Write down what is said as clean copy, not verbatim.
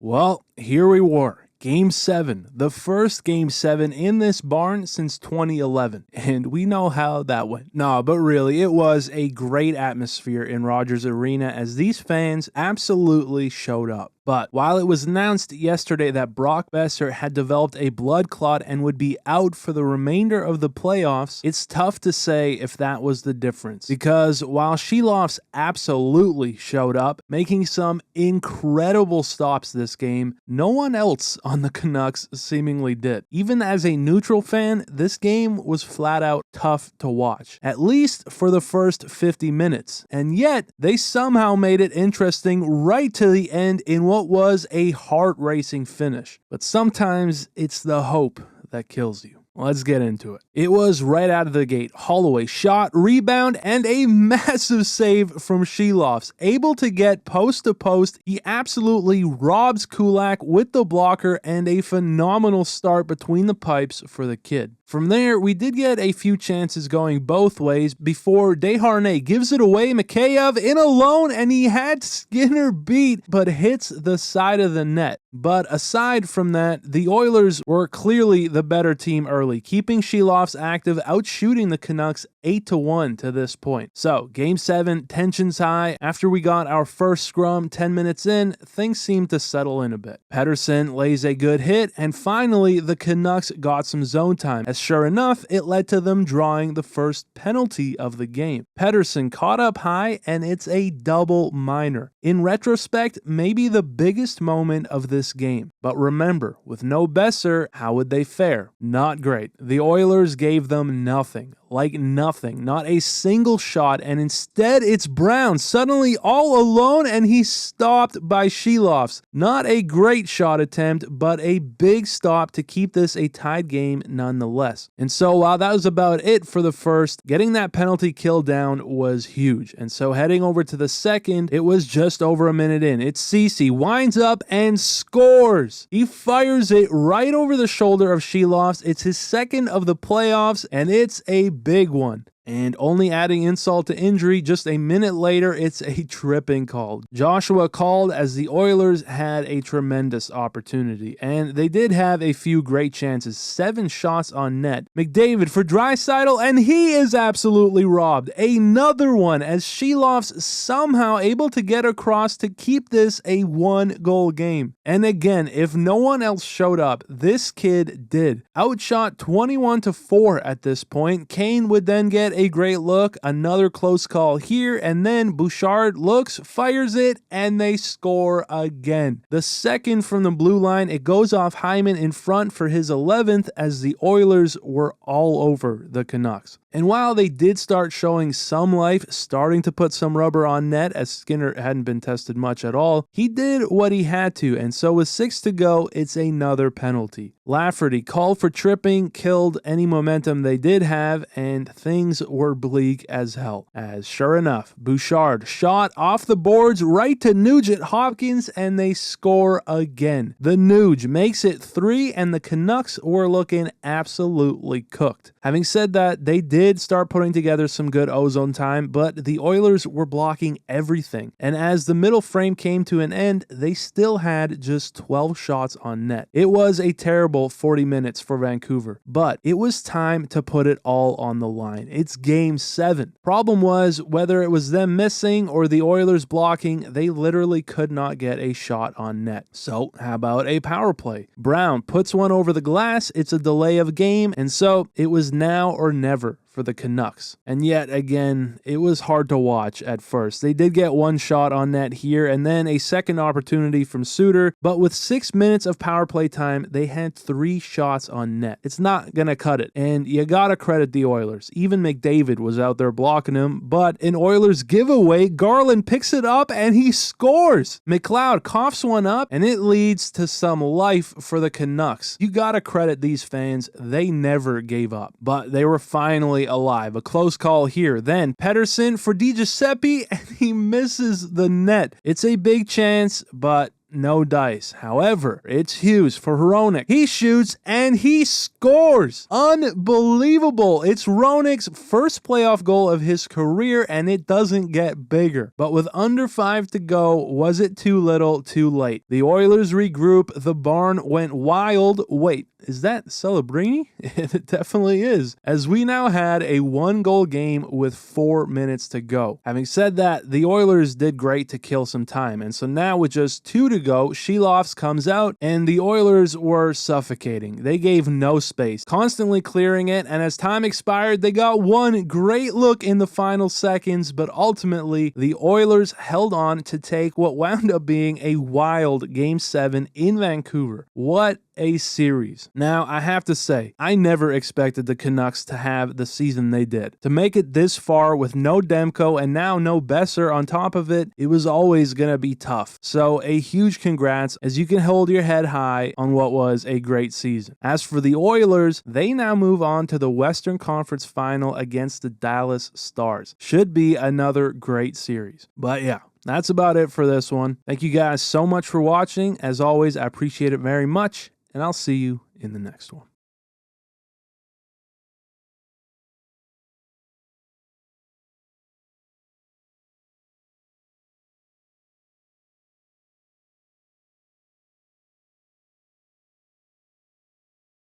Well, here we were. Game 7, the first Game 7 in this barn since 2011, and we know how that went. No, but really, it was a great atmosphere in Rogers Arena as these fans absolutely showed up. But while it was announced yesterday that Brock Boeser had developed a blood clot and would be out for the remainder of the playoffs, it's tough to say if that was the difference. Because while Silovs absolutely showed up, making some incredible stops this game, no one else on the Canucks seemingly did. Even as a neutral fan, this game was flat out tough to watch, at least for the first 50 minutes. And yet, they somehow made it interesting right to the end in what was a heart-racing finish. But sometimes it's the hope that kills you. Let's get into it. It was right out of the gate. Holloway shot, rebound, and a massive save from Silovs. Able to get post to post, he absolutely robs Kulak with the blocker and a phenomenal start between the pipes for the kid. From there, we did get a few chances going both ways before Desharnais gives it away. Mikheyev in alone, and he had Skinner beat, but hits the side of the net. But aside from that, the Oilers were clearly the better team early, keeping Silovs active, outshooting the Canucks 8-1 to this point. So, Game 7, tensions high. After we got our first scrum 10 minutes in, things seemed to settle in a bit. Pettersson lays a good hit, and finally, the Canucks got some zone time. As sure enough, it led to them drawing the first penalty of the game. Pettersson caught up high, and it's a double minor. In retrospect, maybe the biggest moment of this game. But remember, with no Boeser, how would they fare? Not great. The Oilers gave them nothing. Like nothing, not a single shot, and instead it's Brown suddenly all alone, and he's stopped by Silovs. Not a great shot attempt, but a big stop to keep this a tied game nonetheless. And so while that was about it for the first, getting that penalty kill down was huge. And so heading over to the second, it was just over a minute in. It's Ceci, winds up and scores. He fires it right over the shoulder of Silovs. It's his second of the playoffs, and it's a big one. And only adding insult to injury, just a minute later, it's a tripping call. Joshua called as the Oilers had a tremendous opportunity. And they did have a few great chances. 7 shots on net. McDavid for Draisaitl, and he is absolutely robbed. Another one as Silovs somehow able to get across to keep this a 1-goal game. And again, if no one else showed up, this kid did. Outshot 21-4 at this point. Kane would then get a great look, another close call here, and then Bouchard looks, fires it, and they score again. The second from the blue line, it goes off Hyman in front for his 11th as the Oilers were all over the Canucks. And while they did start showing some life, starting to put some rubber on net as Skinner hadn't been tested much at all, he did what he had to, and so with 6 to go, it's another penalty. Lafferty called for tripping, killed any momentum they did have, and things were bleak as hell. As sure enough, Bouchard shot off the boards right to Nugent Hopkins, and they score again. The Nuge makes it 3, and the Canucks were looking absolutely cooked. Having said that, they did start putting together some good ozone time, but the Oilers were blocking everything. And as the middle frame came to an end, they still had just 12 shots on net. It was a terrible 40 minutes for Vancouver, but it was time to put it all on the line. It's Game 7. Problem was, whether it was them missing or the Oilers blocking, they literally could not get a shot on net. So how about a power play? Brown puts one over the glass, it's a delay of game, and so it was now or never for the Canucks. And yet again, it was hard to watch at first. They did get one shot on net here and then a second opportunity from Suter, but with 6 minutes of power play time, they had 3 shots on net. It's not gonna cut it, and you gotta credit the Oilers. Even McDavid was out there blocking him, but in Oilers giveaway, Garland picks it up and he scores! McLeod coughs one up, and it leads to some life for the Canucks. You gotta credit these fans, they never gave up, but they were finally alive. A close call here. Then Pettersson for Di Giuseppe, and he misses the net. It's a big chance, but no dice. However, it's Hughes for Hronek. He shoots and he scores. Unbelievable. It's Hronek's first playoff goal of his career, and it doesn't get bigger. But with under 5 to go, was it too little, too late? The Oilers regroup. The barn went wild. Wait, is that Celebrini? It definitely is, as we now had a 1-goal game with 4 minutes to go. Having said that, the Oilers did great to kill some time, and so now with just 2 to go, Silovs comes out, and the Oilers were suffocating. They gave no space, constantly clearing it, and as time expired, they got one great look in the final seconds, but ultimately, the Oilers held on to take what wound up being a wild Game 7 in Vancouver. What a series. Now, I have to say, I never expected the Canucks to have the season they did. To make it this far with no Demko and now no Boeser on top of it, it was always going to be tough. So a huge congrats, as you can hold your head high on what was a great season. As for the Oilers, they now move on to the Western Conference Final against the Dallas Stars. Should be another great series. But yeah, that's about it for this one. Thank you guys so much for watching. As always, I appreciate it very much, and I'll see you in the next one.